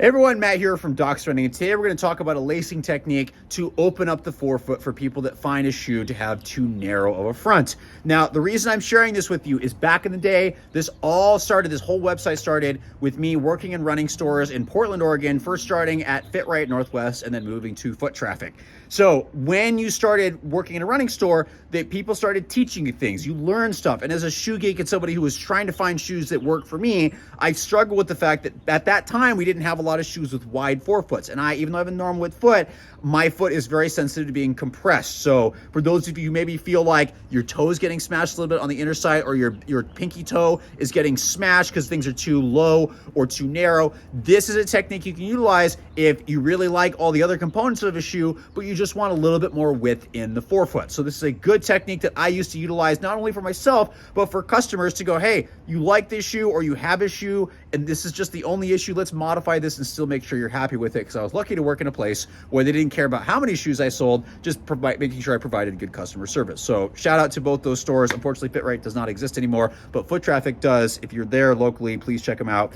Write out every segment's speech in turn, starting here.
Hey everyone, Matt here from Docs Running, and today we're going to talk about a lacing technique to open up the forefoot for people that find a shoe to have too narrow of a front. Now, the reason I'm sharing this with you is back in the day, this whole website started with me working in running stores in Portland, Oregon, first starting at Fit Right Northwest and then moving to Foot Traffic. So when you started working in a running store, people started teaching you things. You learn stuff. And as a shoe geek and somebody who was trying to find shoes that work for me, I struggled with the fact that at that time, we didn't have a lot of shoes with wide forefoots. And even though I have a normal width foot, my foot is very sensitive to being compressed. So for those of you who maybe feel like your toe is getting smashed a little bit on the inner side, or your pinky toe is getting smashed because things are too low or too narrow, this is a technique you can utilize if you really like all the other components of a shoe, but you just want a little bit more width in the forefoot. So this is a good technique that I used to utilize not only for myself, but for customers to go, hey, you like this shoe or you have a shoe and this is just the only issue, let's modify this and still make sure you're happy with it. Because I was lucky to work in a place where they didn't care about how many shoes I sold, just making sure I provided good customer service. So shout out to both those stores. Unfortunately, Fit Right does not exist anymore, but Foot Traffic does. If you're there locally, please check them out.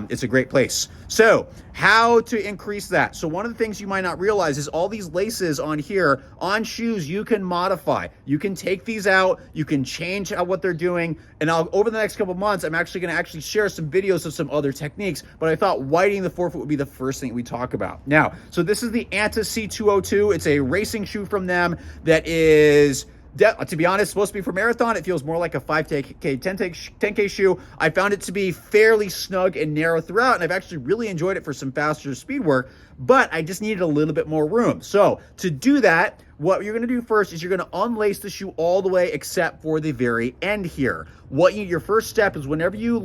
It's a great place. So how to increase that? So one of the things you might not realize is all these laces on here on shoes you can modify. You can take these out, you can change what they're doing, and over the next couple months I'm actually going to share some videos of some other techniques, but I thought widening the forefoot would be the first thing we talk about. Now, so this is the Anta C202. It's a racing shoe from them that is, to be honest, supposed to be for marathon. It feels more like a 5K, 10K shoe. I found it to be fairly snug and narrow throughout, and I've actually really enjoyed it for some faster speed work, but I just needed a little bit more room. So to do that, what you're going to do first is you're going to unlace the shoe all the way except for the very end here. Your first step is whenever you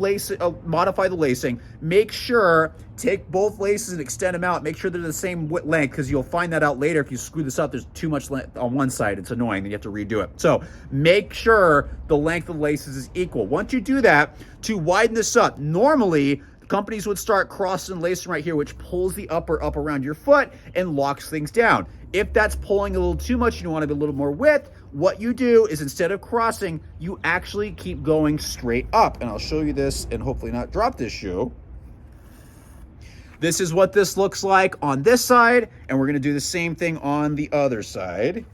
modify the lacing, make sure, take both laces and extend them out. Make sure they're the same length, because you'll find that out later. If you screw this up, there's too much length on one side. It's annoying. Then you have to redo it. So make sure the length of the laces is equal. Once you do that, to widen this up, normally companies would start crossing and lacing right here, which pulls the upper up around your foot and locks things down. If that's pulling a little too much and you want to be a little more width, what you do is instead of crossing, you actually keep going straight up. And I'll show you this and hopefully not drop this shoe. This is what this looks like on this side, and we're going to do the same thing on the other side.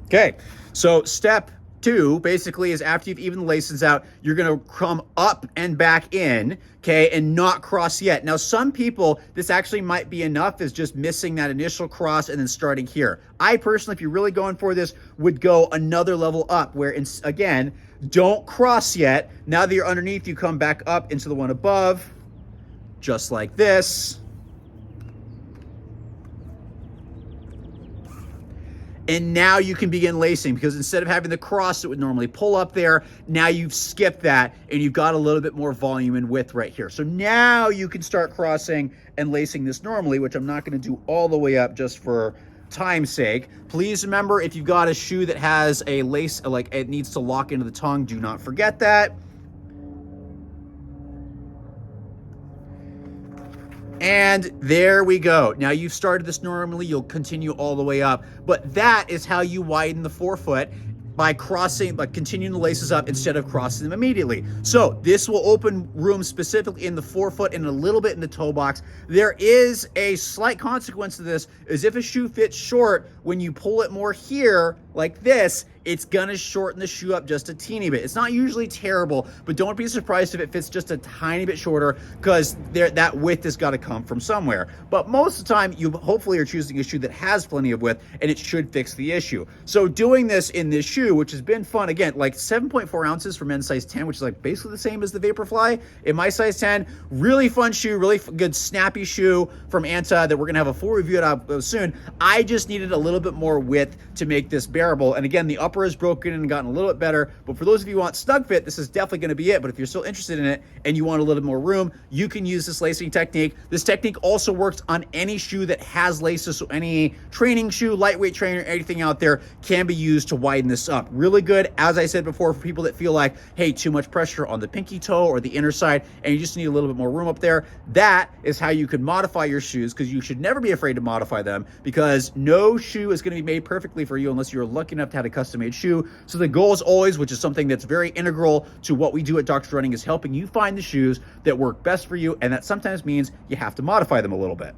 Okay, so step 2 basically is after you've evened the laces out, you're going to come up and back in, okay, and not cross yet. Now, some people, this actually might be enough as just missing that initial cross and then starting here. I personally, if you're really going for this, would go another level up where, again, don't cross yet. Now that you're underneath, you come back up into the one above, just like this. And now you can begin lacing, because instead of having the cross that would normally pull up there, now you've skipped that and you've got a little bit more volume and width right here. So now you can start crossing and lacing this normally, which I'm not going to do all the way up just for time's sake. Please remember, if you've got a shoe that has a lace, like it needs to lock into the tongue, do not forget that. And there we go. Now you've started this normally, you'll continue all the way up, but that is how you widen the forefoot, by continuing the laces up instead of crossing them immediately. So this will open room specifically in the forefoot and a little bit in the toe box. There is a slight consequence to this, is if a shoe fits short, when you pull it more here like this, it's gonna shorten the shoe up just a teeny bit. It's not usually terrible, but don't be surprised if it fits just a tiny bit shorter, because that width has got to come from somewhere. But most of the time, you hopefully are choosing a shoe that has plenty of width, and it should fix the issue. So doing this in this shoe, which has been fun, again, like 7.4 ounces for men's size 10, which is like basically the same as the Vaporfly in my size 10. Really fun shoe, really good snappy shoe from Anta that we're gonna have a full review of soon. I just needed a little bit more width to make this bearable. And again, the upper is broken and gotten a little bit better, but for those of you who want snug fit, this is definitely going to be it. But if you're still interested in it and you want a little bit more room, you can use this lacing technique. This technique also works on any shoe that has laces, so any training shoe, lightweight trainer, anything out there can be used to widen this up. Really good, as I said before, for people that feel like, hey, too much pressure on the pinky toe or the inner side, and you just need a little bit more room up there. That is how you can modify your shoes, because you should never be afraid to modify them, because no shoe is going to be made perfectly for you unless you're lucky enough to have a custom-made shoe. So the goal is always, which is something that's very integral to what we do at Dr. Running, is helping you find the shoes that work best for you, and that sometimes means you have to modify them a little bit.